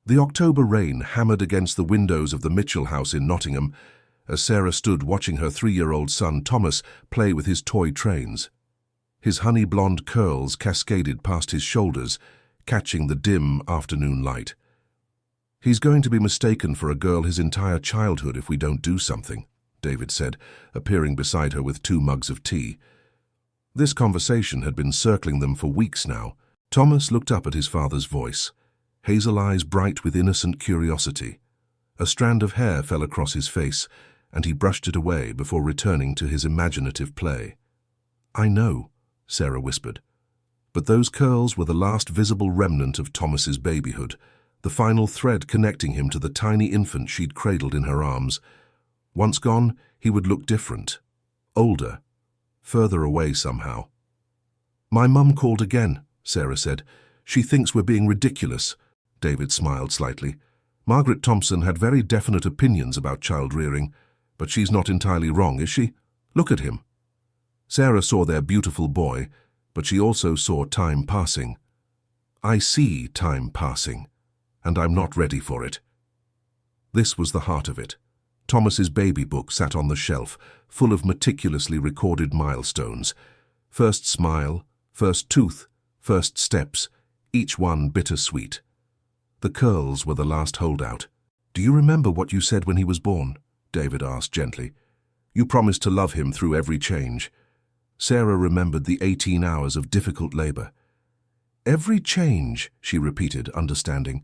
The October rain hammered against the windows of the Mitchell house in Nottingham as Sarah stood watching her 3-year-old son Thomas play with his toy trains. His honey-blonde curls cascaded past his shoulders, catching the dim afternoon light. "He's going to be mistaken for a girl his entire childhood if we don't do something," David said, appearing beside her with 2 mugs of tea. This conversation had been circling them for weeks now. Thomas looked up at his father's voice, hazel eyes bright with innocent curiosity. A strand of hair fell across his face, and he brushed it away before returning to his imaginative play. "I know," Sarah whispered. But those curls were the last visible remnant of Thomas's babyhood, the final thread connecting him to the tiny infant she'd cradled in her arms. Once gone, he would look different, older, further away somehow. "My mum called again," Sarah said. "She thinks we're being ridiculous." David smiled slightly. "Margaret Thompson had very definite opinions about child-rearing, but she's not entirely wrong, is she? Look at him." Sarah saw their beautiful boy, but she also saw time passing. "I see time passing, and I'm not ready for it." This was the heart of it. Thomas's baby book sat on the shelf, full of meticulously recorded milestones. First smile, first tooth, first steps, each one bittersweet. The curls were the last holdout. "Do you remember what you said when he was born?" David asked gently. "You promised to love him through every change." Sarah remembered the 18 hours of difficult labor. "Every change," she repeated, understanding.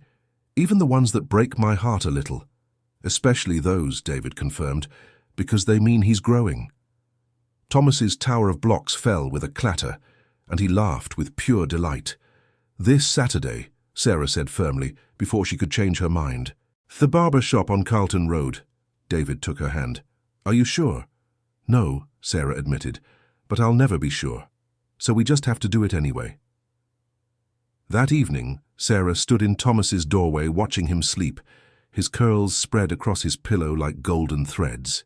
"Even the ones that break my heart a little." "Especially those," David confirmed, "because they mean he's growing." Thomas's tower of blocks fell with a clatter, and he laughed with pure delight. "This Saturday," Sarah said firmly, before she could change her mind. "The barber shop on Carlton Road." David took her hand. "Are you sure?" "No," Sarah admitted, "but I'll never be sure. So we just have to do it anyway." That evening, Sarah stood in Thomas's doorway watching him sleep, his curls spread across his pillow like golden threads.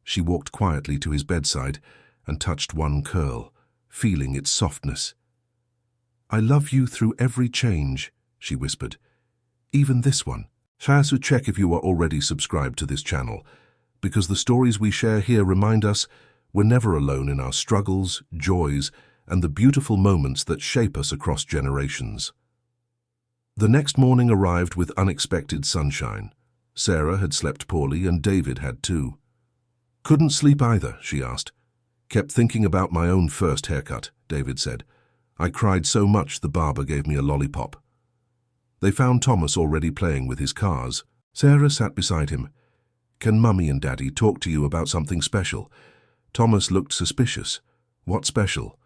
She walked quietly to his bedside and touched one curl, feeling its softness. "I love you through every change," she whispered. "Even this one." So check if you are already subscribed to this channel, because the stories we share here remind us we're never alone in our struggles, joys, and the beautiful moments that shape us across generations. The next morning arrived with unexpected sunshine. Sarah had slept poorly, and David had too. "Couldn't sleep either," she asked. "Kept thinking about my own first haircut," David said. "I cried so much the barber gave me a lollipop." They found Thomas already playing with his cars. Sarah sat beside him. "Can Mummy and Daddy talk to you about something special?" Thomas looked suspicious. "What special?"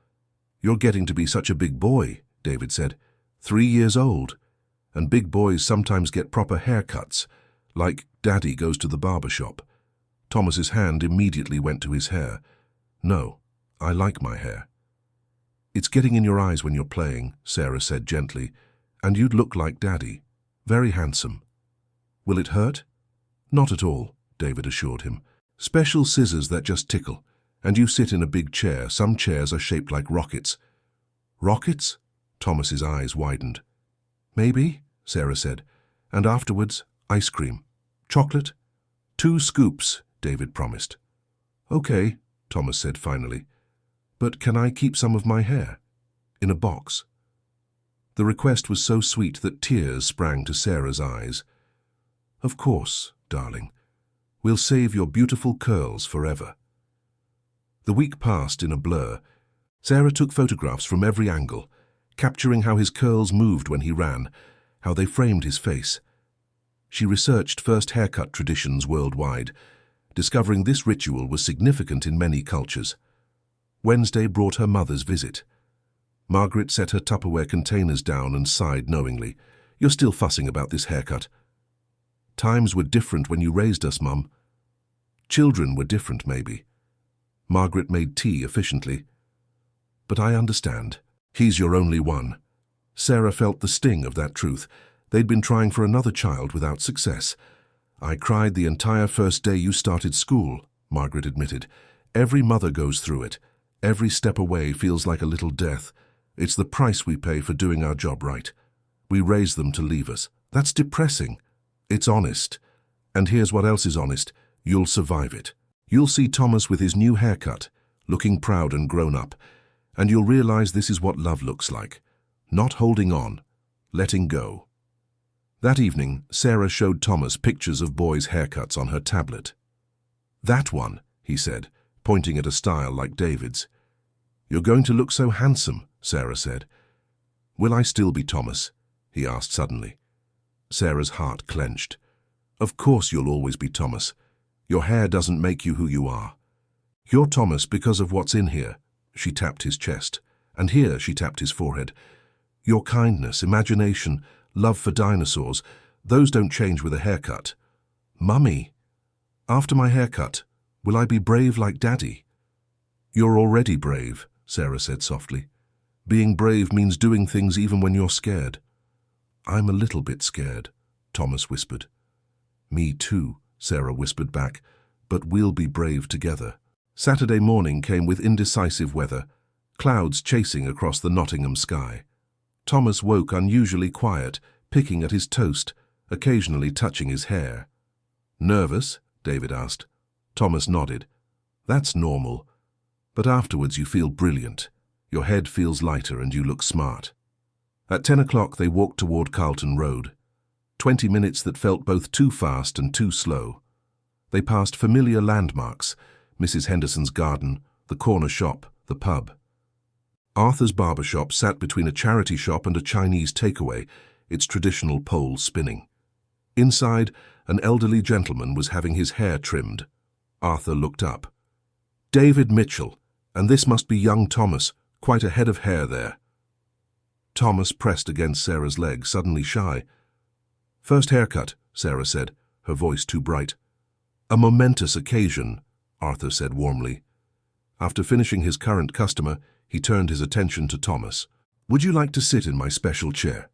"You're getting to be such a big boy," David said. 3 years old. And big boys sometimes get proper haircuts, like Daddy goes to the barber shop. Thomas's hand immediately went to his hair. "No, I like my hair." "It's getting in your eyes when you're playing," Sarah said gently, "and you'd look like Daddy. Very handsome." "Will it hurt?" "Not at all," David assured him. "Special scissors that just tickle, and you sit in a big chair. Some chairs are shaped like rockets." "Rockets?" Thomas's eyes widened. "Maybe," Sarah said. "And afterwards, ice cream. Chocolate?" 2 scoops, David promised. "Okay," Thomas said finally. "But can I keep some of my hair? In a box?" The request was so sweet that tears sprang to Sarah's eyes. "Of course, darling. We'll save your beautiful curls forever." The week passed in a blur. Sarah took photographs from every angle, capturing how his curls moved when he ran, how they framed his face. She researched first haircut traditions worldwide, discovering this ritual was significant in many cultures. Wednesday brought her mother's visit. Margaret set her Tupperware containers down and sighed knowingly. "You're still fussing about this haircut." "Times were different when you raised us, Mum." "Children were different, maybe." Margaret made tea efficiently. "But I understand. He's your only one." Sarah felt the sting of that truth. They'd been trying for another child without success. "I cried the entire first day you started school," Margaret admitted. "Every mother goes through it. Every step away feels like a little death. It's the price we pay for doing our job right. We raise them to leave us. That's depressing. It's honest. And here's what else is honest. You'll survive it. You'll see Thomas with his new haircut, looking proud and grown up, and you'll realize this is what love looks like. Not holding on, letting go. That evening, Sarah showed Thomas pictures of boys' haircuts on her tablet. That one, he said, pointing at a style like David's. You're going to look so handsome, Sarah said. Will I still be Thomas? He asked suddenly. Sarah's heart clenched. Of course you'll always be Thomas. Your hair doesn't make you who you are. You're Thomas because of what's in here. She tapped his chest, and here she tapped his forehead. Your kindness, imagination, love for dinosaurs, those don't change with a haircut. Mummy, after my haircut, will I be brave like Daddy? You're already brave, Sarah said softly. Being brave means doing things even when you're scared. I'm a little bit scared, Thomas whispered. Me too, Sarah whispered back, but we'll be brave together. Saturday morning came with indecisive weather, clouds chasing across the Nottingham sky. Thomas woke unusually quiet, picking at his toast, occasionally touching his hair. Nervous? David asked. Thomas nodded. That's normal. But afterwards you feel brilliant. Your head feels lighter and you look smart. At 10 o'clock they walked toward Carlton Road. 20 minutes that felt both too fast and too slow. They passed familiar landmarks, Mrs. Henderson's garden, the corner shop, the pub. Arthur's barber shop sat between a charity shop and a Chinese takeaway, its traditional pole spinning. Inside, an elderly gentleman was having his hair trimmed. Arthur looked up. David Mitchell, and this must be young Thomas, quite a head of hair there. Thomas pressed against Sarah's leg, suddenly shy. First haircut, Sarah said, her voice too bright. A momentous occasion, Arthur said warmly. After finishing his current customer, he turned his attention to Thomas. Would you like to sit in my special chair?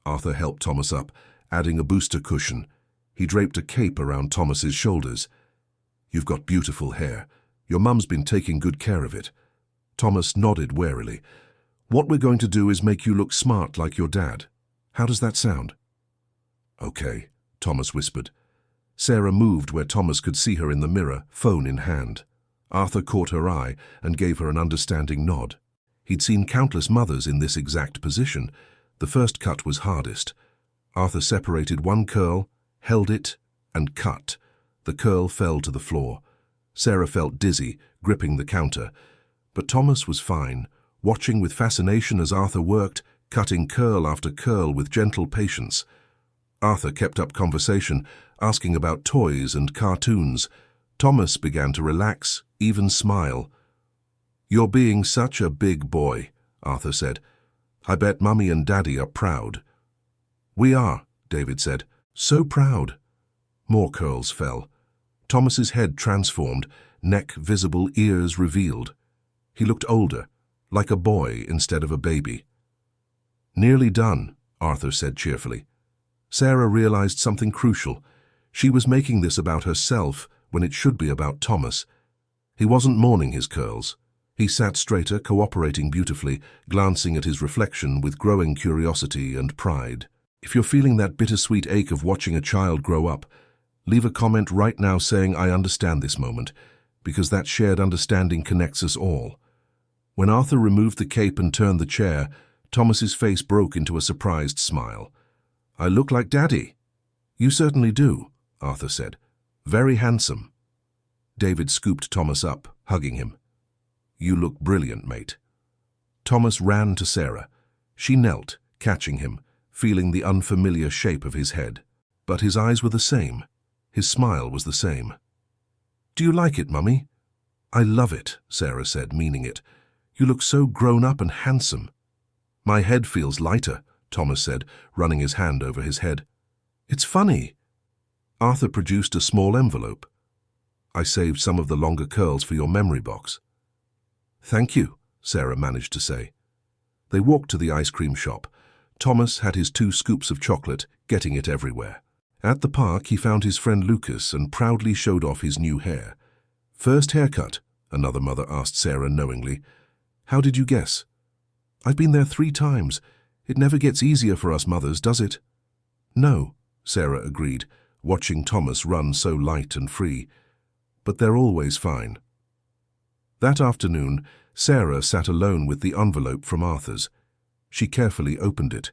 Arthur helped Thomas up, adding a booster cushion. He draped a cape around Thomas's shoulders. You've got beautiful hair. Your mum's been taking good care of it. Thomas nodded warily. What we're going to do is make you look smart like your dad. How does that sound? Okay, Thomas whispered. Sarah moved where Thomas could see her in the mirror, phone in hand. Arthur caught her eye and gave her an understanding nod. He'd seen countless mothers in this exact position. The first cut was hardest. Arthur separated one curl, held it, and cut. The curl fell to the floor. Sarah felt dizzy, gripping the counter. But Thomas was fine, watching with fascination as Arthur worked, cutting curl after curl with gentle patience. Arthur kept up conversation, asking about toys and cartoons. Thomas began to relax, even smile. You're being such a big boy, Arthur said. I bet Mummy and Daddy are proud. We are, David said. So proud. More curls fell. Thomas's head transformed, neck visible, ears revealed. He looked older, like a boy instead of a baby. Nearly done, Arthur said cheerfully. Sarah realized something crucial. She was making this about herself when it should be about Thomas. He wasn't mourning his curls. He sat straighter, cooperating beautifully, glancing at his reflection with growing curiosity and pride. If you're feeling that bittersweet ache of watching a child grow up, leave a comment right now saying, I understand this moment, because that shared understanding connects us all. When Arthur removed the cape and turned the chair, Thomas's face broke into a surprised smile. I look like Daddy. You certainly do, Arthur said. Very handsome. David scooped Thomas up, hugging him. You look brilliant, mate. Thomas ran to Sarah. She knelt, catching him, feeling the unfamiliar shape of his head. But his eyes were the same. His smile was the same. Do you like it, Mummy? I love it, Sarah said, meaning it. You look so grown up and handsome. My head feels lighter, Thomas said, running his hand over his head. It's funny. Arthur produced a small envelope. I saved some of the longer curls for your memory box. Thank you, Sarah managed to say. They walked to the ice cream shop. Thomas had his 2 scoops of chocolate, getting it everywhere. At the park, he found his friend Lucas and proudly showed off his new hair. First haircut, another mother asked Sarah knowingly. How did you guess? I've been there 3 times. It never gets easier for us mothers, does it? No, Sarah agreed, watching Thomas run so light and free. But they're always fine. That afternoon, Sarah sat alone with the envelope from Arthur's. She carefully opened it.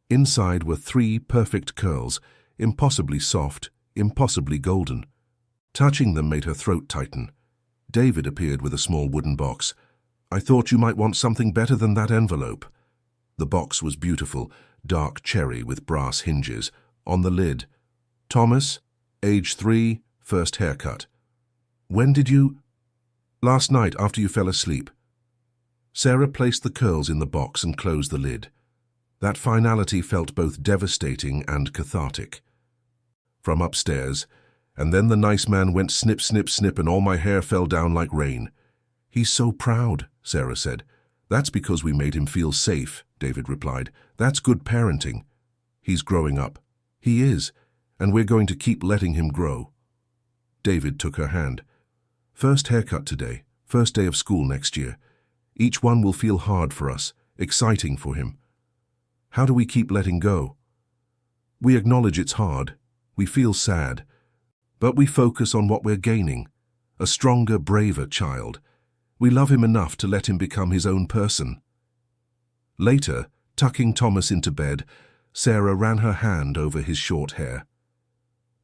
Inside were 3 perfect curls, impossibly soft, impossibly golden. Touching them made her throat tighten. David appeared with a small wooden box. "I thought you might want something better than that envelope." The box was beautiful, dark cherry with brass hinges. On the lid, "Thomas, age 3, first haircut." "When did you—" "Last night after you fell asleep." Sarah placed the curls in the box and closed the lid. That finality felt both devastating and cathartic. From upstairs, "And then the nice man went snip, snip, snip, and all my hair fell down like rain." "He's so proud," Sarah said. "That's because we made him feel safe," David replied. "That's good parenting." "He's growing up." "He is, and we're going to keep letting him grow." David took her hand. "First haircut today, first day of school next year. Each one will feel hard for us, exciting for him. How do we keep letting go? We acknowledge it's hard, we feel sad, but we focus on what we're gaining, a stronger, braver child. We love him enough to let him become his own person." Later, tucking Thomas into bed, Sarah ran her hand over his short hair.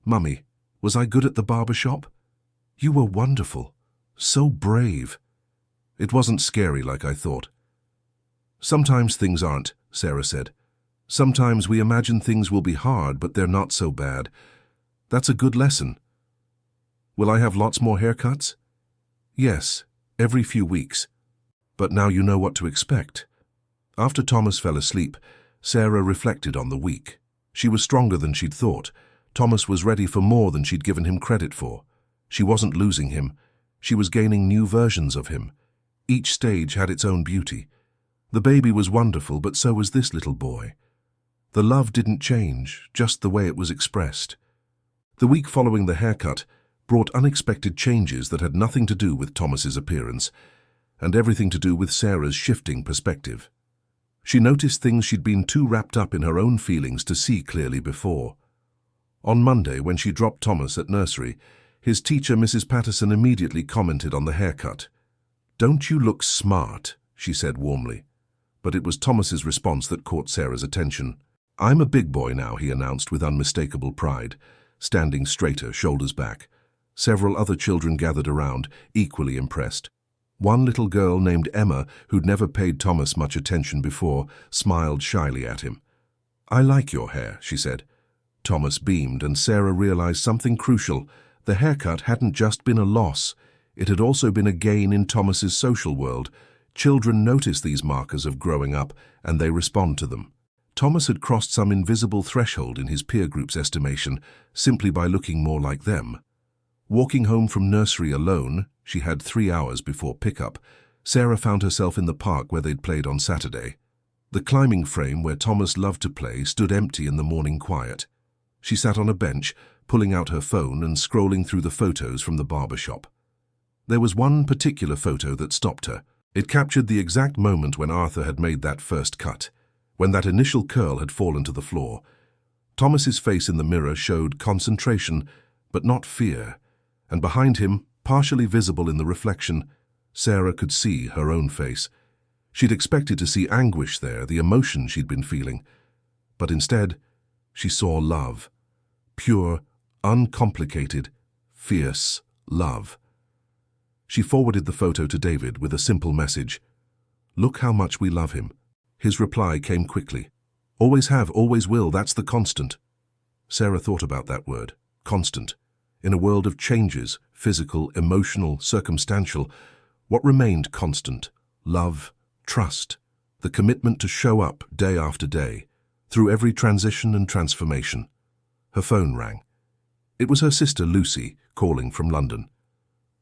"Mummy, was I good at the barber shop? You were wonderful, so brave." "It wasn't scary like I thought." "Sometimes things aren't," Sarah said. "Sometimes we imagine things will be hard, but they're not so bad. That's a good lesson." "Will I have lots more haircuts?" "Yes, every few weeks. But now you know what to expect." After Thomas fell asleep, Sarah reflected on the week. She was stronger than she'd thought. Thomas was ready for more than she'd given him credit for. She wasn't losing him. She was gaining new versions of him. Each stage had its own beauty. The baby was wonderful, but so was this little boy. The love didn't change, just the way it was expressed. The week following the haircut brought unexpected changes that had nothing to do with Thomas's appearance, and everything to do with Sarah's shifting perspective. She noticed things she'd been too wrapped up in her own feelings to see clearly before. On Monday, when she dropped Thomas at nursery, his teacher, Mrs. Patterson, immediately commented on the haircut. "Don't you look smart?" she said warmly. But it was Thomas's response that caught Sarah's attention. "I'm a big boy now," he announced with unmistakable pride, standing straighter, shoulders back. Several other children gathered around, equally impressed. One little girl named Emma, who'd never paid Thomas much attention before, smiled shyly at him. "I like your hair," she said. Thomas beamed, and Sarah realized something crucial. The haircut hadn't just been a loss. It had also been a gain in Thomas's social world. Children notice these markers of growing up, and they respond to them. Thomas had crossed some invisible threshold in his peer group's estimation, simply by looking more like them. Walking home from nursery alone, she had 3 hours before pickup, Sarah found herself in the park where they'd played on Saturday. The climbing frame where Thomas loved to play stood empty in the morning quiet. She sat on a bench, pulling out her phone and scrolling through the photos from the barber shop. There was one particular photo that stopped her. It captured the exact moment when Arthur had made that first cut, when that initial curl had fallen to the floor. Thomas's face in the mirror showed concentration, but not fear, and behind him, partially visible in the reflection, Sarah could see her own face. She'd expected to see anguish there, the emotion she'd been feeling, but instead, she saw love. Pure, uncomplicated, fierce love. She forwarded the photo to David with a simple message. "Look how much we love him." His reply came quickly. "Always have, always will, that's the constant." Sarah thought about that word, constant. In a world of changes, physical, emotional, circumstantial, what remained constant? Love, trust, the commitment to show up day after day, through every transition and transformation. Her phone rang. It was her sister Lucy, calling from London.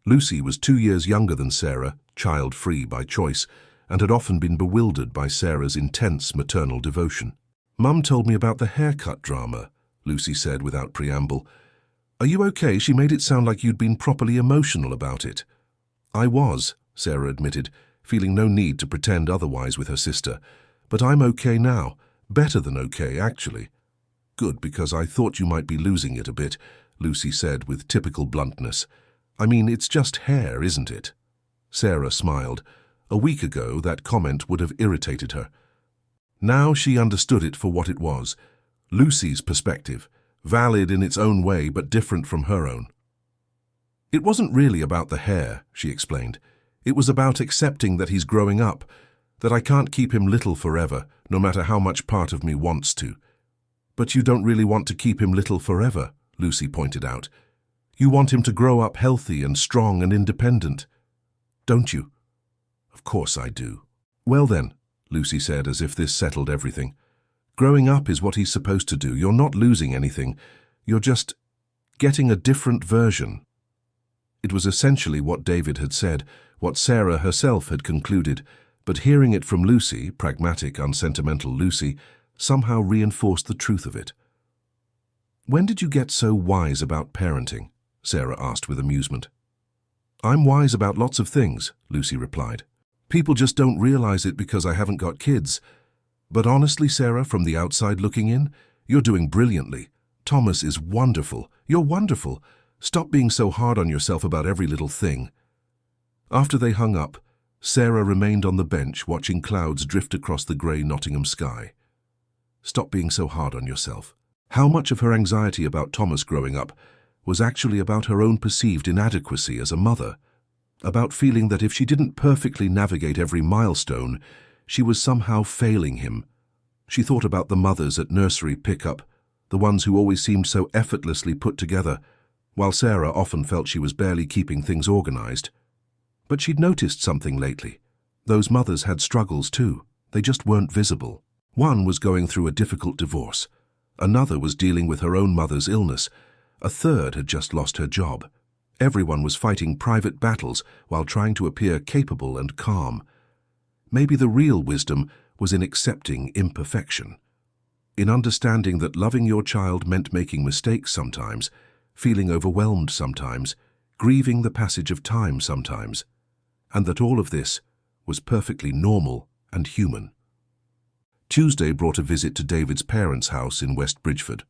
Lucy was 2 years younger than Sarah, child-free by choice, and had often been bewildered by Sarah's intense maternal devotion. "Mum told me about the haircut drama," Lucy said without preamble. "Are you okay? She made it sound like you'd been properly emotional about it." "I was," Sarah admitted, feeling no need to pretend otherwise with her sister. "But I'm okay now. Better than okay, actually." Good, because I thought you might be losing it a bit, Lucy said with typical bluntness. I mean, it's just hair, isn't it? Sarah smiled. A week ago, that comment would have irritated her. Now she understood it for what it was. Lucy's perspective, valid in its own way but different from her own. It wasn't really about the hair, she explained. It was about accepting that he's growing up, that I can't keep him little forever, no matter how much part of me wants to. But you don't really want to keep him little forever, Lucy pointed out. You want him to grow up healthy and strong and independent, don't you? Of course I do. Well then, Lucy said, as if this settled everything. Growing up is what he's supposed to do. You're not losing anything. You're just getting a different version. It was essentially what David had said, what Sarah herself had concluded, but hearing it from Lucy, pragmatic, unsentimental Lucy, somehow reinforced the truth of it. When did you get so wise about parenting? Sarah asked with amusement. I'm wise about lots of things, Lucy replied. People just don't realize it because I haven't got kids. But honestly, Sarah, from the outside looking in, you're doing brilliantly. Thomas is wonderful. You're wonderful. Stop being so hard on yourself about every little thing. After they hung up, Sarah remained on the bench watching clouds drift across the grey Nottingham sky. Stop being so hard on yourself. How much of her anxiety about Thomas growing up was actually about her own perceived inadequacy as a mother, about feeling that if she didn't perfectly navigate every milestone, she was somehow failing him. She thought about the mothers at nursery pickup, the ones who always seemed so effortlessly put together, while Sarah often felt she was barely keeping things organized. But she'd noticed something lately. Those mothers had struggles too. They just weren't visible. One was going through a difficult divorce. Another was dealing with her own mother's illness. A third had just lost her job. Everyone was fighting private battles while trying to appear capable and calm. Maybe the real wisdom was in accepting imperfection, in understanding that loving your child meant making mistakes sometimes, feeling overwhelmed sometimes, grieving the passage of time sometimes, and that all of this was perfectly normal and human. Tuesday brought a visit to David's parents' house in West Bridgford.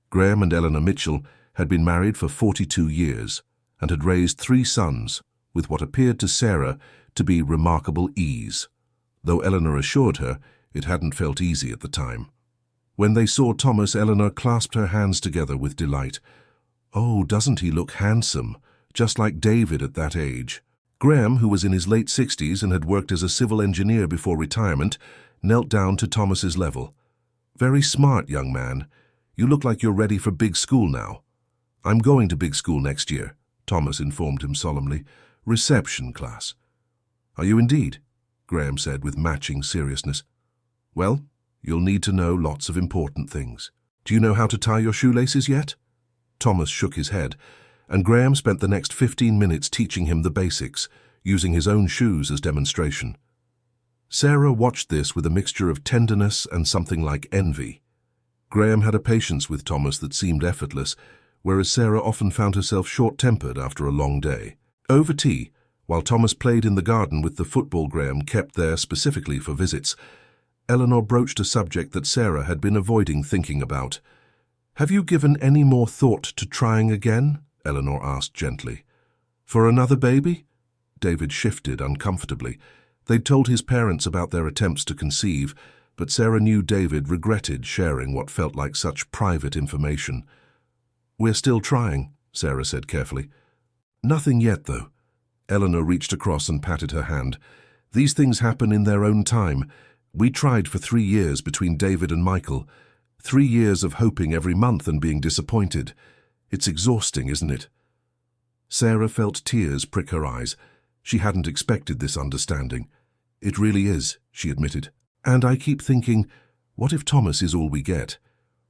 Graham and Eleanor Mitchell had been married for 42 years and had raised 3 sons with what appeared to Sarah to be remarkable ease, though Eleanor assured her it hadn't felt easy at the time. When they saw Thomas, Eleanor clasped her hands together with delight. Oh, doesn't he look handsome, just like David at that age? Graham, who was in his late 60s and had worked as a civil engineer before retirement, knelt down to Thomas's level. Very smart, young man. You look like you're ready for big school now. I'm going to big school next year, Thomas informed him solemnly. Reception class. Are you indeed? Graham said with matching seriousness. Well, you'll need to know lots of important things. Do you know how to tie your shoelaces yet? Thomas shook his head, and Graham spent the next 15 minutes teaching him the basics, using his own shoes as demonstration. Sarah watched this with a mixture of tenderness and something like envy. Graham had a patience with Thomas that seemed effortless, whereas Sarah often found herself short-tempered after a long day. Over tea, while Thomas played in the garden with the football Graham kept there specifically for visits, Eleanor broached a subject that Sarah had been avoiding thinking about. Have you given any more thought to trying again? Eleanor asked gently. For another baby? David shifted uncomfortably. They'd told his parents about their attempts to conceive, but Sarah knew David regretted sharing what felt like such private information. We're still trying, Sarah said carefully. Nothing yet, though. Eleanor reached across and patted her hand. These things happen in their own time. We tried for 3 years between David and Michael. 3 years of hoping every month and being disappointed. It's exhausting, isn't it? Sarah felt tears prick her eyes. She hadn't expected this understanding. It really is, she admitted. And I keep thinking, what if Thomas is all we get?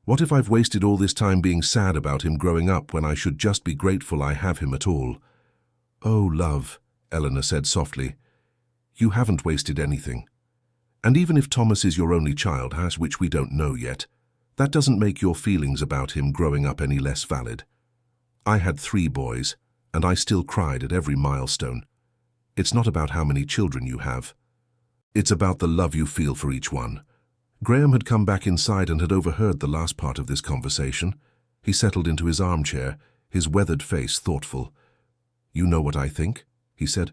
What if I've wasted all this time being sad about him growing up when I should just be grateful I have him at all? Oh, love, Eleanor said softly. You haven't wasted anything. And even if Thomas is your only child, which we don't know yet, that doesn't make your feelings about him growing up any less valid. I had 3 boys, and I still cried at every milestone. It's not about how many children you have. It's about the love you feel for each one. Graham had come back inside and had overheard the last part of this conversation. He settled into his armchair, his weathered face thoughtful. "You know what I think?" he said.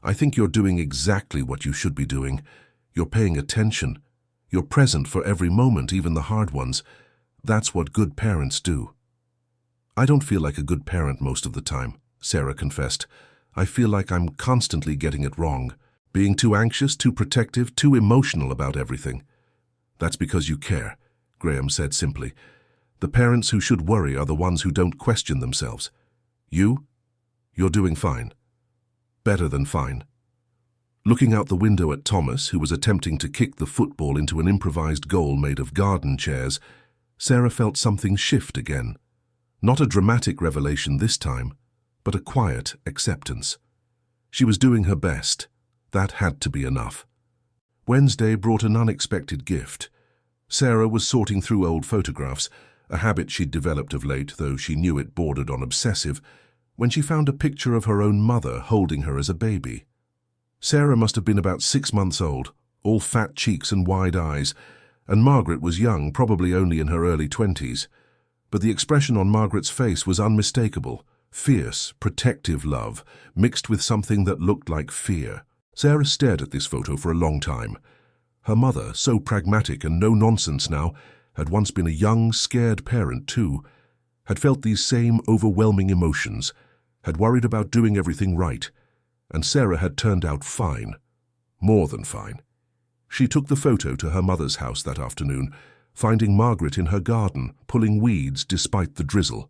"I think you're doing exactly what you should be doing. You're paying attention. You're present for every moment, even the hard ones. That's what good parents do." "I don't feel like a good parent most of the time," Sarah confessed. "I feel like I'm constantly getting it wrong, being too anxious, too protective, too emotional about everything." "That's because you care," Graham said simply. "The parents who should worry are the ones who don't question themselves. You're doing fine. Better than fine." Looking out the window at Thomas, who was attempting to kick the football into an improvised goal made of garden chairs, Sarah felt something shift again. Not a dramatic revelation this time, but a quiet acceptance. She was doing her best. That had to be enough. Wednesday brought an unexpected gift. Sarah was sorting through old photographs, a habit she'd developed of late, though she knew it bordered on obsessive, when she found a picture of her own mother holding her as a baby. Sarah must have been about 6 months old, all fat cheeks and wide eyes, and Margaret was young, probably only in her early 20s. But the expression on Margaret's face was unmistakable: fierce, protective love, mixed with something that looked like fear. Sarah stared at this photo for a long time. Her mother, so pragmatic and no-nonsense now, had once been a young, scared parent too, had felt these same overwhelming emotions, had worried about doing everything right, and Sarah had turned out fine. More than fine. She took the photo to her mother's house that afternoon, finding Margaret in her garden, pulling weeds despite the drizzle.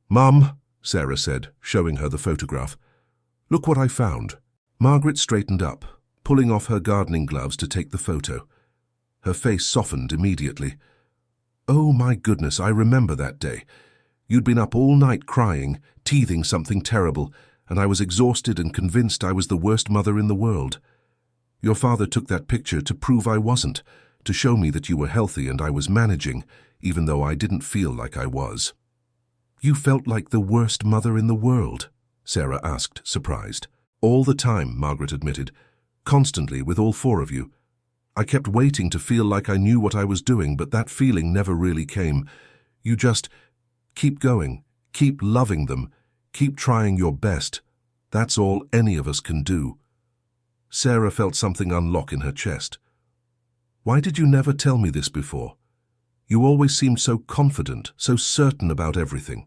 "Mum," Sarah said, showing her the photograph. "Look what I found." Margaret straightened up, pulling off her gardening gloves to take the photo. Her face softened immediately. "Oh my goodness, I remember that day. You'd been up all night crying, teething something terrible, and I was exhausted and convinced I was the worst mother in the world. Your father took that picture to prove I wasn't, to show me that you were healthy and I was managing, even though I didn't feel like I was." "You felt like the worst mother in the world?" Sarah asked, surprised. "All the time," Margaret admitted. "Constantly, with all 4 of you. I kept waiting to feel like I knew what I was doing, but that feeling never really came. You just keep going, keep loving them, keep trying your best. That's all any of us can do." Sarah felt something unlock in her chest. "Why did you never tell me this before? You always seemed so confident, so certain about everything."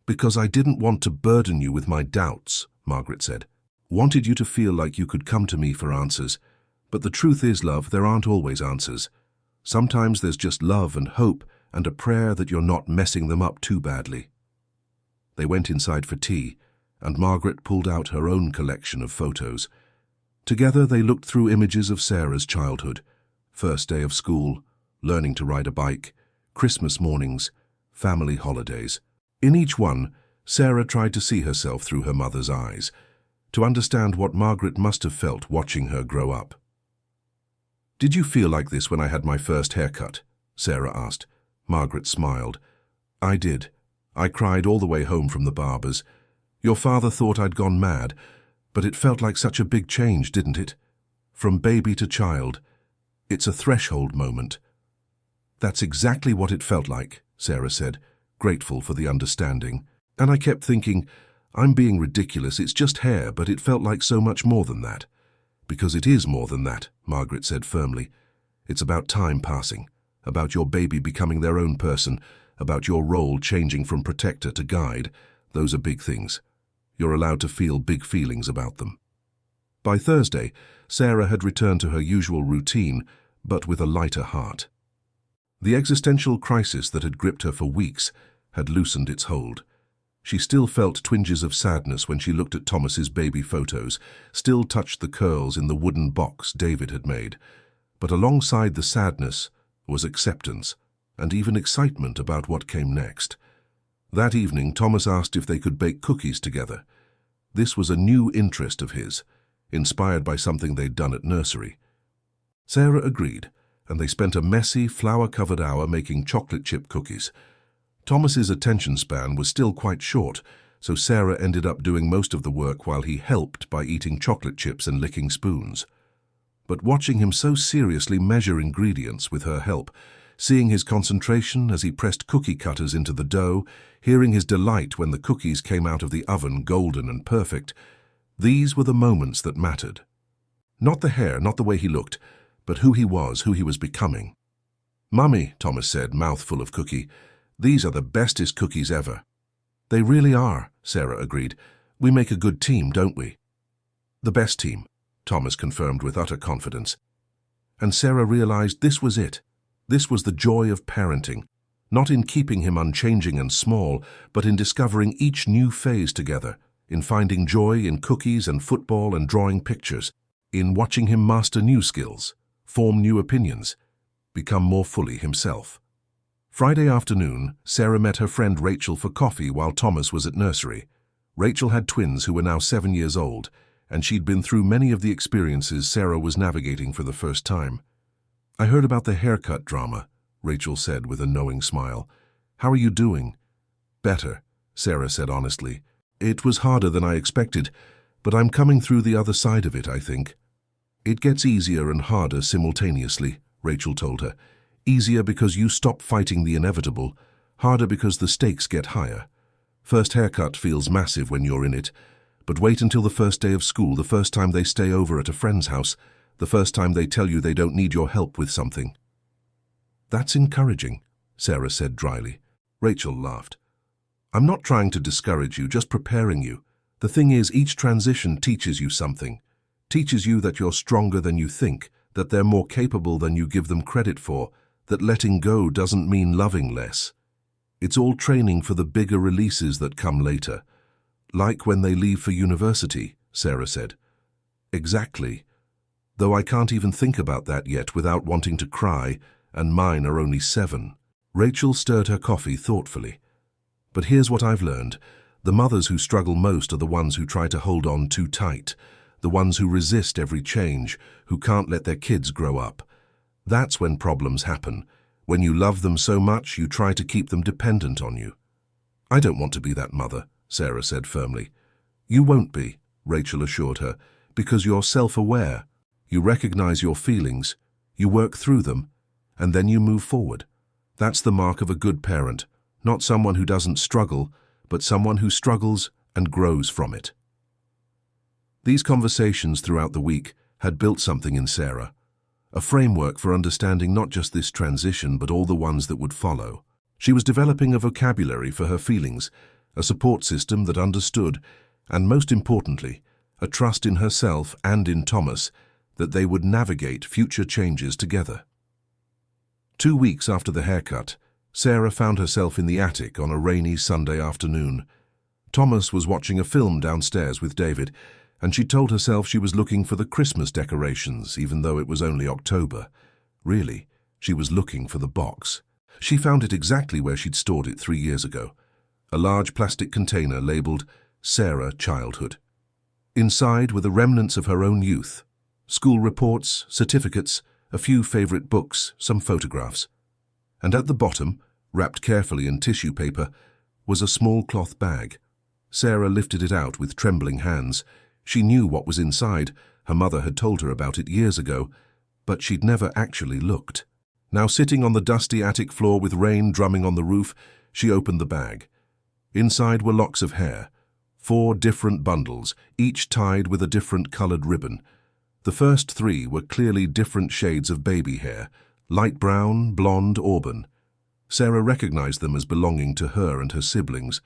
"Because I didn't want to burden you with my doubts," Margaret said. "Wanted you to feel like you could come to me for answers. But the truth is, love, there aren't always answers. Sometimes there's just love and hope and a prayer that you're not messing them up too badly." They went inside for tea, and Margaret pulled out her own collection of photos. Together they looked through images of Sarah's childhood: first day of school, learning to ride a bike, Christmas mornings, family holidays. In each one, Sarah tried to see herself through her mother's eyes, to understand what Margaret must have felt watching her grow up. "Did you feel like this when I had my first haircut?" Sarah asked. Margaret smiled. "I did. I cried all the way home from the barber's. Your father thought I'd gone mad, but it felt like such a big change, didn't it? From baby to child. It's a threshold moment." "That's exactly what it felt like," Sarah said, grateful for the understanding. "And I kept thinking, I'm being ridiculous, it's just hair, but it felt like so much more than that." "Because it is more than that," Margaret said firmly. "It's about time passing, about your baby becoming their own person, about your role changing from protector to guide. Those are big things. You're allowed to feel big feelings about them." By Thursday, Sarah had returned to her usual routine, but with a lighter heart. The existential crisis that had gripped her for weeks had loosened its hold. She still felt twinges of sadness when she looked at Thomas's baby photos, still touched the curls in the wooden box David had made. But alongside the sadness was acceptance, and even excitement about what came next. That evening, Thomas asked if they could bake cookies together. This was a new interest of his, inspired by something they'd done at nursery. Sarah agreed, and they spent a messy, flour-covered hour making chocolate chip cookies. Thomas's attention span was still quite short, so Sarah ended up doing most of the work while he helped by eating chocolate chips and licking spoons. But watching him so seriously measure ingredients with her help, seeing his concentration as he pressed cookie cutters into the dough, hearing his delight when the cookies came out of the oven golden and perfect, these were the moments that mattered. Not the hair, not the way he looked, but who he was becoming. "Mummy," Thomas said, mouthful of cookie, "these are the bestest cookies ever." "They really are," Sarah agreed. "We make a good team, don't we?" "The best team," Thomas confirmed with utter confidence. And Sarah realized this was it. This was the joy of parenting, not in keeping him unchanging and small, but in discovering each new phase together, in finding joy in cookies and football and drawing pictures, in watching him master new skills, form new opinions, become more fully himself. Friday afternoon, Sarah met her friend Rachel for coffee while Thomas was at nursery. Rachel had twins who were now 7 years old, and she'd been through many of the experiences Sarah was navigating for the first time. "I heard about the haircut drama," Rachel said with a knowing smile. "How are you doing?" "Better," Sarah said honestly. "It was harder than I expected, but I'm coming through the other side of it, I think." "It gets easier and harder simultaneously," Rachel told her. "Easier because you stop fighting the inevitable, harder because the stakes get higher. First haircut feels massive when you're in it, but wait until the first day of school, the first time they stay over at a friend's house, the first time they tell you they don't need your help with something." "That's encouraging," Sarah said dryly. Rachel laughed. "I'm not trying to discourage you, just preparing you. The thing is, each transition teaches you something. Teaches you that you're stronger than you think, that they're more capable than you give them credit for, that letting go doesn't mean loving less. It's all training for the bigger releases that come later. Like when they leave for university," Sarah said. "Exactly. Though I can't even think about that yet without wanting to cry, and mine are only 7. Rachel stirred her coffee thoughtfully. "But here's what I've learned. The mothers who struggle most are the ones who try to hold on too tight, the ones who resist every change, who can't let their kids grow up. That's when problems happen. When you love them so much, you try to keep them dependent on you." "I don't want to be that mother," Sarah said firmly. "You won't be," Rachel assured her, "because you're self-aware. You recognize your feelings, you work through them, and then you move forward. That's the mark of a good parent, not someone who doesn't struggle, but someone who struggles and grows from it." These conversations throughout the week had built something in Sarah, a framework for understanding not just this transition but all the ones that would follow. She was developing a vocabulary for her feelings, a support system that understood, and most importantly, a trust in herself and in Thomas that they would navigate future changes together. 2 weeks after the haircut, Sarah found herself in the attic on a rainy Sunday afternoon. Thomas was watching a film downstairs with David, and she told herself she was looking for the Christmas decorations, even though it was only October. Really, she was looking for the box. She found it exactly where she'd stored it 3 years ago, a large plastic container labeled Sarah Childhood. Inside were the remnants of her own youth, school reports, certificates, a few favorite books, some photographs. And at the bottom, wrapped carefully in tissue paper, was a small cloth bag. Sarah lifted it out with trembling hands. She knew what was inside. Her mother had told her about it years ago, but she'd never actually looked. Now sitting on the dusty attic floor with rain drumming on the roof, she opened the bag. Inside were locks of hair, 4 different bundles, each tied with a different colored ribbon. The first 3 were clearly different shades of baby hair, light brown, blonde, auburn. Sarah recognized them as belonging to her and her siblings.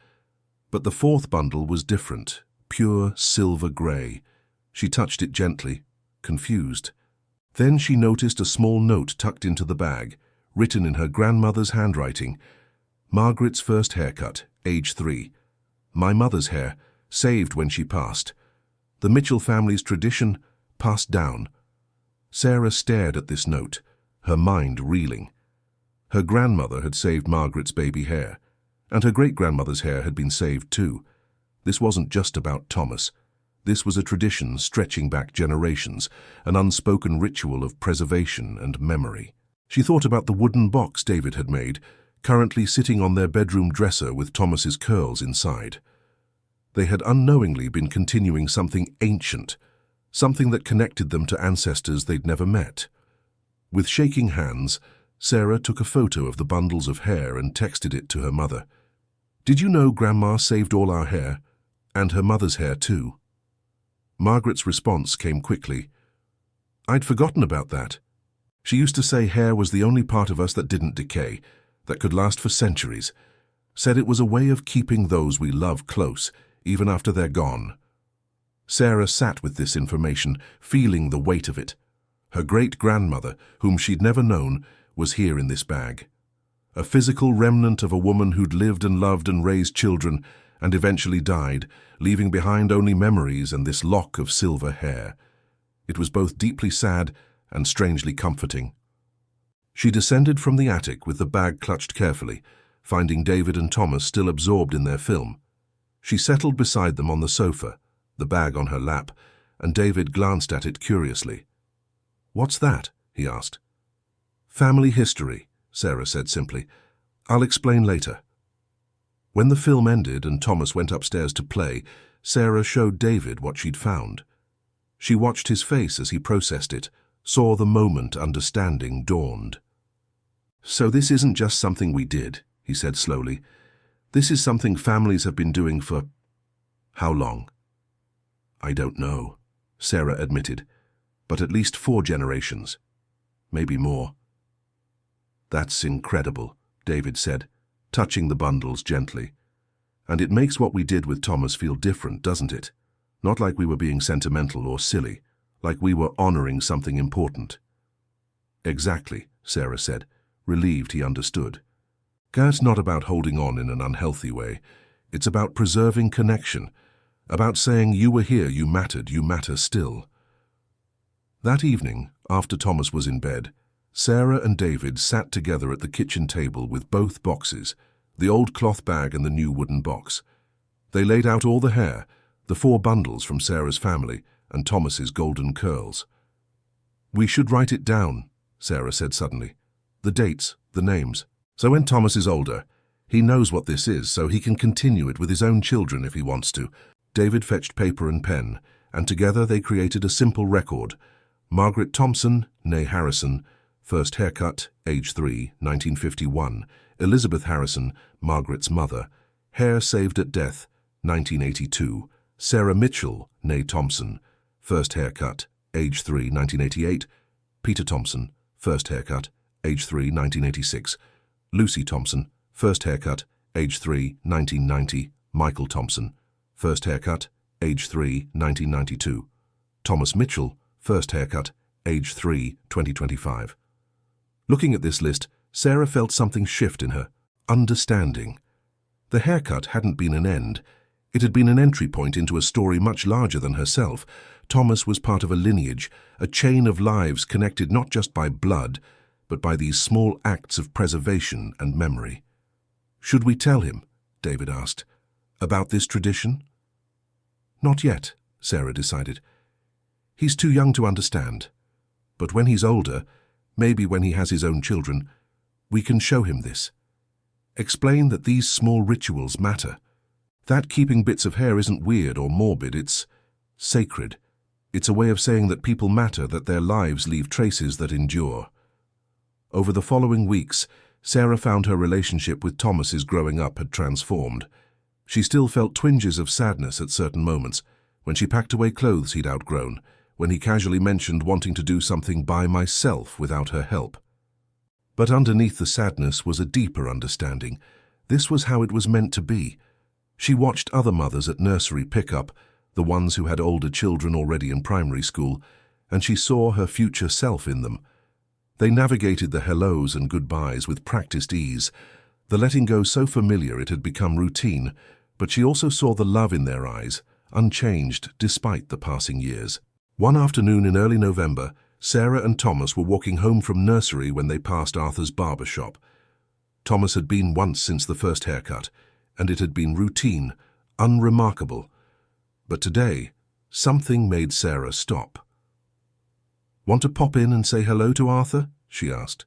But the 4th bundle was different, pure silver gray. She touched it gently, confused. Then she noticed a small note tucked into the bag, written in her grandmother's handwriting. "Margaret's first haircut, age 3. My mother's hair, saved when she passed. The Mitchell family's tradition, passed down." Sarah stared at this note, her mind reeling. Her grandmother had saved Margaret's baby hair, and her great-grandmother's hair had been saved too. This wasn't just about Thomas. This was a tradition stretching back generations, an unspoken ritual of preservation and memory. She thought about the wooden box David had made, currently sitting on their bedroom dresser with Thomas's curls inside. They had unknowingly been continuing something ancient, something that connected them to ancestors they'd never met. With shaking hands, Sarah took a photo of the bundles of hair and texted it to her mother. "Did you know Grandma saved all our hair? And her mother's hair too?" Margaret's response came quickly. "I'd forgotten about that. She used to say hair was the only part of us that didn't decay, that could last for centuries. Said it was a way of keeping those we love close, even after they're gone." Sarah sat with this information, feeling the weight of it. Her great-grandmother, whom she'd never known, was here in this bag. A physical remnant of a woman who'd lived and loved and raised children and eventually died, leaving behind only memories and this lock of silver hair. It was both deeply sad and strangely comforting. She descended from the attic with the bag clutched carefully, finding David and Thomas still absorbed in their film. She settled beside them on the sofa, the bag on her lap, and David glanced at it curiously. "What's that?" he asked. "Family history," Sarah said simply. "I'll explain later." When the film ended and Thomas went upstairs to play, Sarah showed David what she'd found. She watched his face as he processed it, saw the moment understanding dawned. "So this isn't just something we did," he said slowly. "This is something families have been doing for... how long?" "I don't know," Sarah admitted, "but at least 4 generations. Maybe more." "That's incredible," David said, touching the bundles gently. "And it makes what we did with Thomas feel different, doesn't it? Not like we were being sentimental or silly, like we were honoring something important." "Exactly," Sarah said, relieved he understood. "It's not about holding on in an unhealthy way. It's about preserving connection, about saying you were here, you mattered, you matter still." That evening, after Thomas was in bed, Sarah and David sat together at the kitchen table with both boxes, the old cloth bag and the new wooden box. They laid out all the hair, the 4 bundles from Sarah's family, and Thomas's golden curls. "We should write it down," Sarah said suddenly. "The dates, the names. So when Thomas is older, he knows what this is, so he can continue it with his own children if he wants to." David fetched paper and pen, and together they created a simple record. Margaret Thompson, née Harrison, first haircut, age 3, 1951. Elizabeth Harrison, Margaret's mother, hair saved at death, 1982. Sarah Mitchell, née Thompson, first haircut, age 3, 1988. Peter Thompson, first haircut, age 3, 1986. Lucy Thompson, first haircut, age 3, 1990. Michael Thompson, first haircut, age 3, 1992. Thomas Mitchell, first haircut, age 3, 2025. Looking at this list, Sarah felt something shift in her. Understanding. The haircut hadn't been an end. It had been an entry point into a story much larger than herself. Thomas was part of a lineage, a chain of lives connected not just by blood, but by these small acts of preservation and memory. "Should we tell him?" David asked. "About this tradition?" "Not yet," Sarah decided. "He's too young to understand. But when he's older, maybe when he has his own children, we can show him this. Explain that these small rituals matter. That keeping bits of hair isn't weird or morbid, it's sacred. It's a way of saying that people matter, that their lives leave traces that endure." Over the following weeks, Sarah found her relationship with Thomas's growing up had transformed. She still felt twinges of sadness at certain moments, when she packed away clothes he'd outgrown, when he casually mentioned wanting to do something by myself without her help. But underneath the sadness was a deeper understanding. This was how it was meant to be. She watched other mothers at nursery pick up, the ones who had older children already in primary school, and she saw her future self in them. They navigated the hellos and goodbyes with practiced ease, the letting go so familiar it had become routine, but she also saw the love in their eyes, unchanged despite the passing years. One afternoon in early November, Sarah and Thomas were walking home from nursery when they passed Arthur's barber shop. Thomas had been once since the first haircut, and it had been routine, unremarkable. But today, something made Sarah stop. "Want to pop in and say hello to Arthur?" she asked.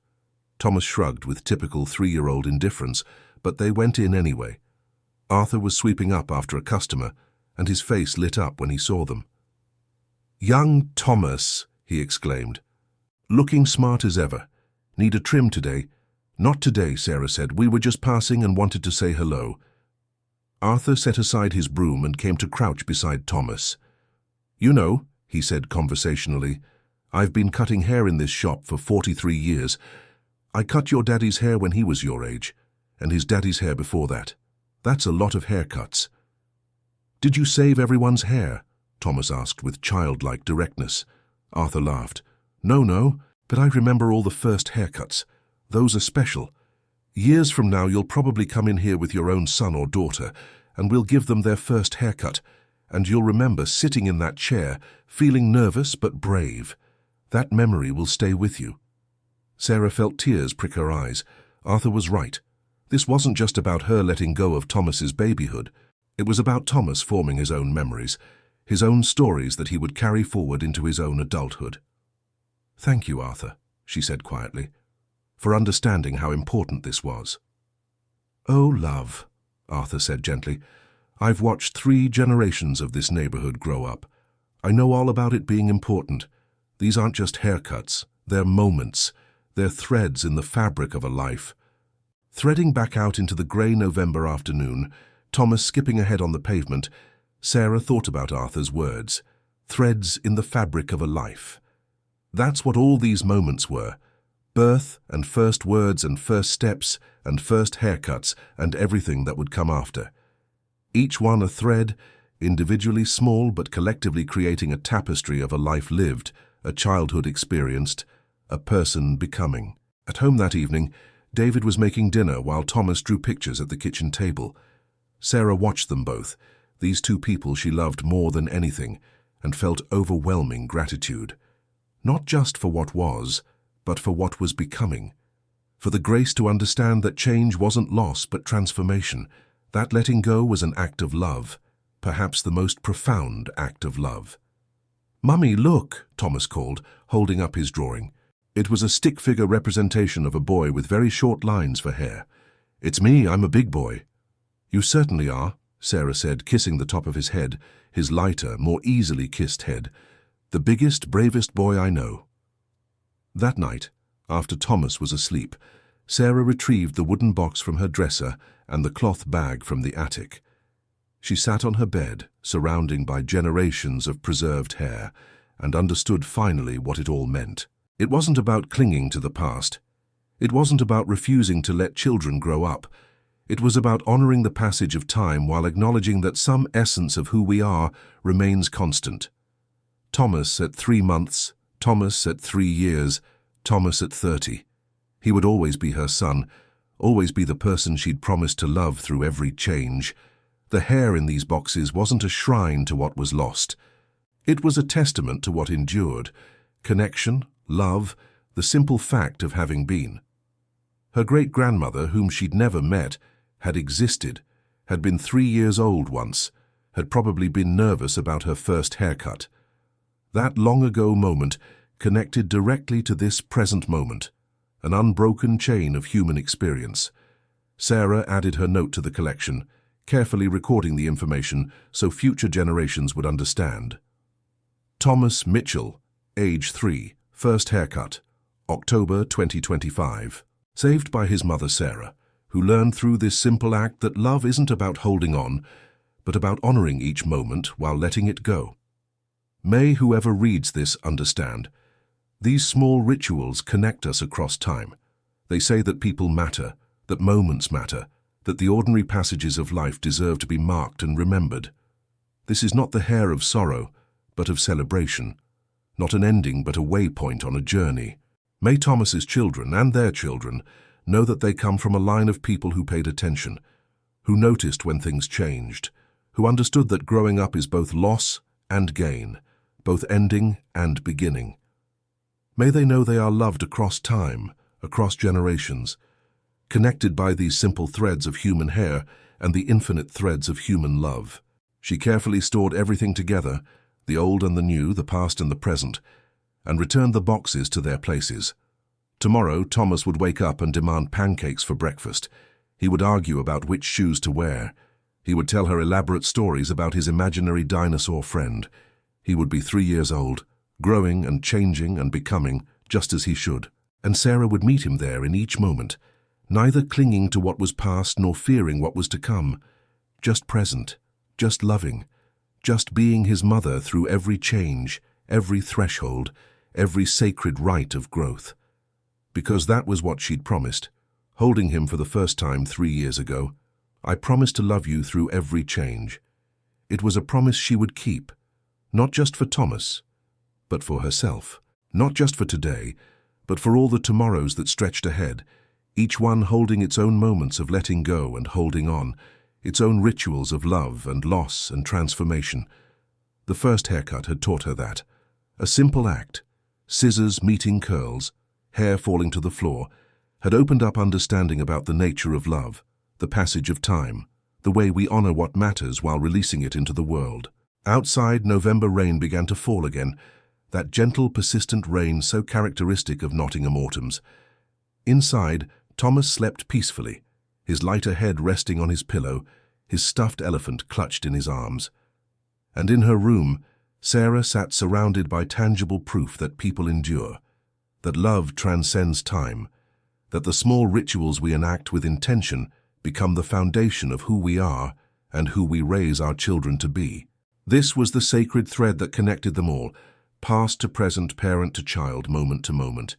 Thomas shrugged with typical 3-year-old indifference, but they went in anyway. Arthur was sweeping up after a customer, and his face lit up when he saw them. "Young Thomas," he exclaimed. "Looking smart as ever. Need a trim today?" "Not today," Sarah said. "We were just passing and wanted to say hello." Arthur set aside his broom and came to crouch beside Thomas. "You know," he said conversationally, "I've been cutting hair in this shop for 43 years. I cut your daddy's hair when he was your age, and his daddy's hair before that. That's a lot of haircuts." "Did you save everyone's hair?" Thomas asked with childlike directness. Arthur laughed. No, but I remember all the first haircuts. Those are special. Years from now you'll probably come in here with your own son or daughter, and we'll give them their first haircut, and you'll remember sitting in that chair, feeling nervous but brave. That memory will stay with you. Sarah felt tears prick her eyes. Arthur was right. This wasn't just about her letting go of Thomas's babyhood. It was about Thomas forming his own memories, his own stories that he would carry forward into his own adulthood. "Thank you, Arthur," she said quietly, "for understanding how important this was." "Oh, love," Arthur said gently, "I've watched 3 generations of this neighborhood grow up. I know all about it being important. These aren't just haircuts, they're moments. They're threads in the fabric of a life." Threading back out into the grey November afternoon, Thomas skipping ahead on the pavement, Sarah thought about Arthur's words. Threads in the fabric of a life. That's what all these moments were. Birth and first words and first steps and first haircuts and everything that would come after. Each one a thread, individually small but collectively creating a tapestry of a life lived, a childhood experienced, a person becoming. At home that evening, David was making dinner while Thomas drew pictures at the kitchen table. Sarah watched them both, these 2 people she loved more than anything, and felt overwhelming gratitude. Not just for what was, but for what was becoming. For the grace to understand that change wasn't loss but transformation, that letting go was an act of love, perhaps the most profound act of love. "Mummy, look," Thomas called, holding up his drawing. It was a stick-figure representation of a boy with very short lines for hair. "It's me, I'm a big boy." "You certainly are," Sarah said, kissing the top of his head, his lighter, more easily kissed head. "The biggest, bravest boy I know." That night, after Thomas was asleep, Sarah retrieved the wooden box from her dresser and the cloth bag from the attic. She sat on her bed, surrounded by generations of preserved hair, and understood finally what it all meant. It wasn't about clinging to the past. It wasn't about refusing to let children grow up. It was about honoring the passage of time while acknowledging that some essence of who we are remains constant. Thomas at 3 months, Thomas at 3 years, Thomas at 30. He would always be her son, always be the person she'd promised to love through every change. The hair in these boxes wasn't a shrine to what was lost. It was a testament to what endured, connection, love, the simple fact of having been. Her great-grandmother, whom she'd never met, had existed, had been 3 years old once, had probably been nervous about her first haircut. That long-ago moment connected directly to this present moment, an unbroken chain of human experience. Sarah added her note to the collection, carefully recording the information so future generations would understand. Thomas Mitchell, age 3, first haircut, October 2025. Saved by his mother Sarah, who learned through this simple act that love isn't about holding on, but about honoring each moment while letting it go. May whoever reads this understand. These small rituals connect us across time. They say that people matter, that moments matter, that the ordinary passages of life deserve to be marked and remembered. This is not the hair of sorrow, but of celebration. Not an ending, but a waypoint on a journey. May Thomas's children and their children know that they come from a line of people who paid attention, who noticed when things changed, who understood that growing up is both loss and gain, both ending and beginning. May they know they are loved across time, across generations, connected by these simple threads of human hair and the infinite threads of human love. She carefully stored everything together, the old and the new, the past and the present, and returned the boxes to their places. Tomorrow, Thomas would wake up and demand pancakes for breakfast. He would argue about which shoes to wear. He would tell her elaborate stories about his imaginary dinosaur friend. He would be 3 years old, growing and changing and becoming just as he should. And Sarah would meet him there in each moment, neither clinging to what was past nor fearing what was to come, just present, just loving, just being his mother through every change, every threshold, every sacred rite of growth. Because that was what she'd promised, holding him for the first time 3 years ago. I promised to love you through every change. It was a promise she would keep, not just for Thomas, but for herself. Not just for today, but for all the tomorrows that stretched ahead, each one holding its own moments of letting go and holding on, its own rituals of love and loss and transformation. The first haircut had taught her that. A simple act, scissors meeting curls, hair falling to the floor, had opened up understanding about the nature of love, the passage of time, the way we honor what matters while releasing it into the world. Outside, November rain began to fall again, that gentle, persistent rain so characteristic of Nottingham autumns. Inside, Thomas slept peacefully, his lighter head resting on his pillow, his stuffed elephant clutched in his arms. And in her room, Sarah sat surrounded by tangible proof that people endure, that love transcends time, that the small rituals we enact with intention become the foundation of who we are and who we raise our children to be. This was the sacred thread that connected them all, past to present, parent to child, moment to moment.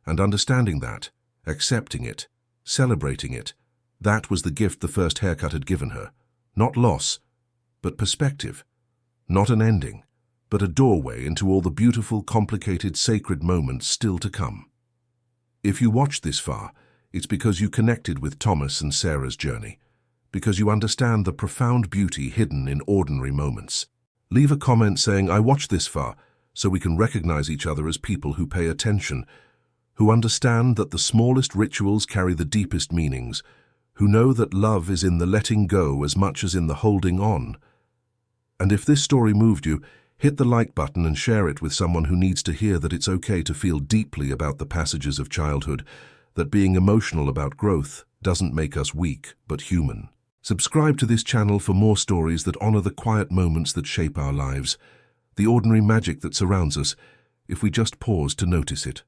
And understanding that, accepting it, celebrating it, that was the gift the first haircut had given her. Not loss, but perspective. Not an ending, but a doorway into all the beautiful, complicated, sacred moments still to come. If you watched this far, it's because you connected with Thomas and Sarah's journey, because you understand the profound beauty hidden in ordinary moments. Leave a comment saying, "I watched this far," so we can recognize each other as people who pay attention, who understand that the smallest rituals carry the deepest meanings, who know that love is in the letting go as much as in the holding on. And if this story moved you, hit the like button and share it with someone who needs to hear that it's okay to feel deeply about the passages of childhood, that being emotional about growth doesn't make us weak, but human. Subscribe to this channel for more stories that honor the quiet moments that shape our lives, the ordinary magic that surrounds us, if we just pause to notice it.